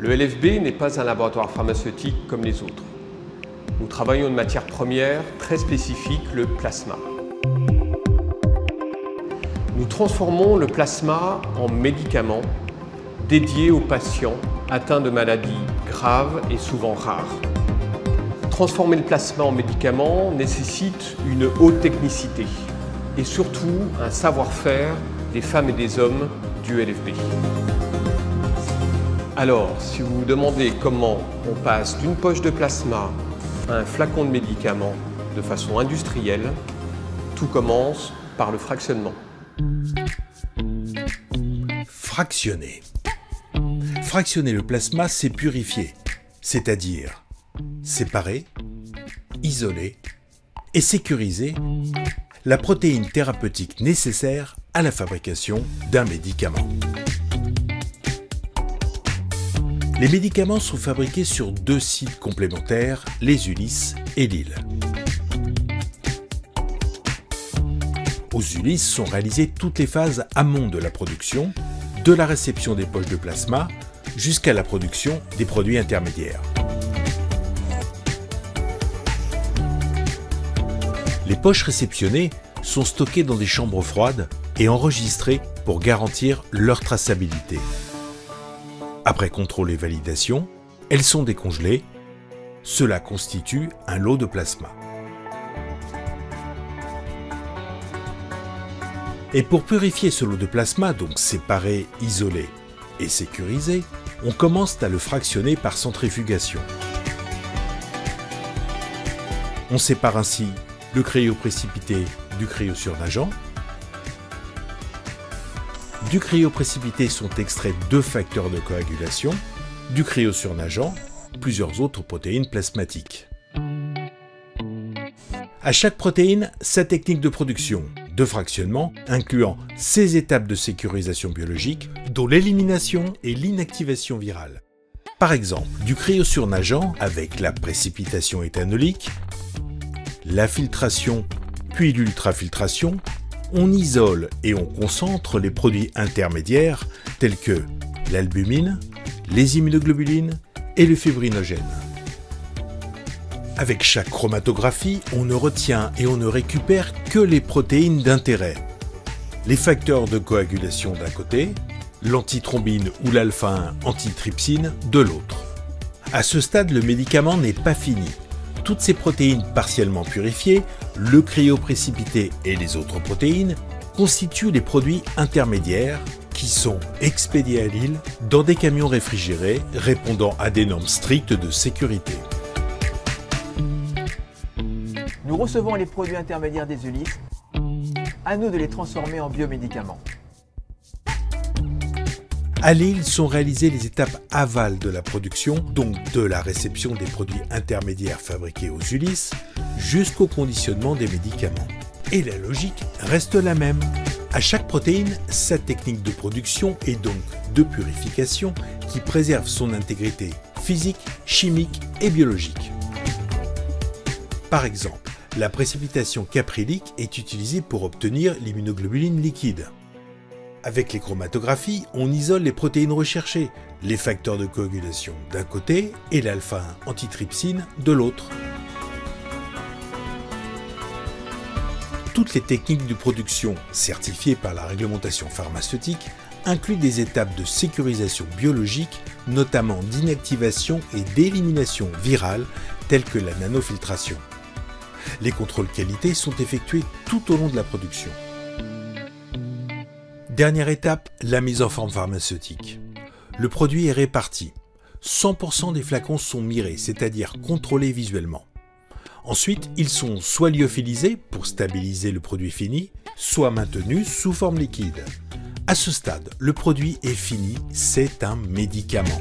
Le LFB n'est pas un laboratoire pharmaceutique comme les autres. Nous travaillons une matière première très spécifique, le plasma. Nous transformons le plasma en médicaments dédiés aux patients atteints de maladies graves et souvent rares. Transformer le plasma en médicament nécessite une haute technicité et surtout un savoir-faire des femmes et des hommes du LFB. Alors, si vous vous demandez comment on passe d'une poche de plasma à un flacon de médicaments de façon industrielle, tout commence par le fractionnement. Fractionner. Fractionner le plasma, c'est purifier, c'est-à-dire séparer, isoler et sécuriser la protéine thérapeutique nécessaire à la fabrication d'un médicament. Les médicaments sont fabriqués sur deux sites complémentaires, les Ulis et Lille. Aux Ulis sont réalisées toutes les phases amont de la production, de la réception des poches de plasma jusqu'à la production des produits intermédiaires. Les poches réceptionnées sont stockées dans des chambres froides et enregistrées pour garantir leur traçabilité. Après contrôle et validation, elles sont décongelées. Cela constitue un lot de plasma. Et pour purifier ce lot de plasma, donc séparé, isolé et sécurisé, on commence à le fractionner par centrifugation. On sépare ainsi le cryoprécipité du cryosurnageant. Du cryoprécipité sont extraits deux facteurs de coagulation, du cryosurnageant, plusieurs autres protéines plasmatiques. À chaque protéine, sa technique de production, de fractionnement, incluant ses étapes de sécurisation biologique, dont l'élimination et l'inactivation virale. Par exemple, du cryosurnageant avec la précipitation éthanolique, la filtration puis l'ultrafiltration, on isole et on concentre les produits intermédiaires tels que l'albumine, les immunoglobulines et le fibrinogène. Avec chaque chromatographie, on ne retient et on ne récupère que les protéines d'intérêt. Les facteurs de coagulation d'un côté, l'antithrombine ou l'alpha-1 antitrypsine de l'autre. À ce stade, le médicament n'est pas fini. Toutes ces protéines partiellement purifiées, le cryoprécipité et les autres protéines, constituent les produits intermédiaires qui sont expédiés à Lille dans des camions réfrigérés répondant à des normes strictes de sécurité. Nous recevons les produits intermédiaires des Ulis, à nous de les transformer en biomédicaments. À Lille sont réalisées les étapes aval de la production, donc de la réception des produits intermédiaires fabriqués aux Ulis, jusqu'au conditionnement des médicaments. Et la logique reste la même. À chaque protéine, sa technique de production et donc de purification qui préserve son intégrité physique, chimique et biologique. Par exemple, la précipitation caprylique est utilisée pour obtenir l'immunoglobuline liquide. Avec les chromatographies, on isole les protéines recherchées, les facteurs de coagulation d'un côté et l'alpha-1 antitrypsine de l'autre. Toutes les techniques de production certifiées par la réglementation pharmaceutique incluent des étapes de sécurisation biologique, notamment d'inactivation et d'élimination virale, telles que la nanofiltration. Les contrôles qualité sont effectués tout au long de la production. Dernière étape, la mise en forme pharmaceutique. Le produit est réparti. 100% des flacons sont mirés, c'est-à-dire contrôlés visuellement. Ensuite, ils sont soit lyophilisés pour stabiliser le produit fini, soit maintenus sous forme liquide. À ce stade, le produit est fini, c'est un médicament.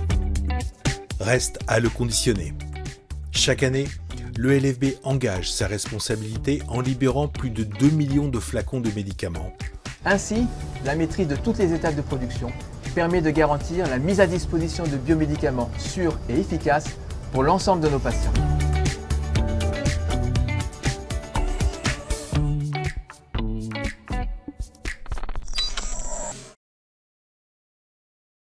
Reste à le conditionner. Chaque année, le LFB engage sa responsabilité en libérant plus de 2 millions de flacons de médicaments. Ainsi, la maîtrise de toutes les étapes de production permet de garantir la mise à disposition de biomédicaments sûrs et efficaces pour l'ensemble de nos patients.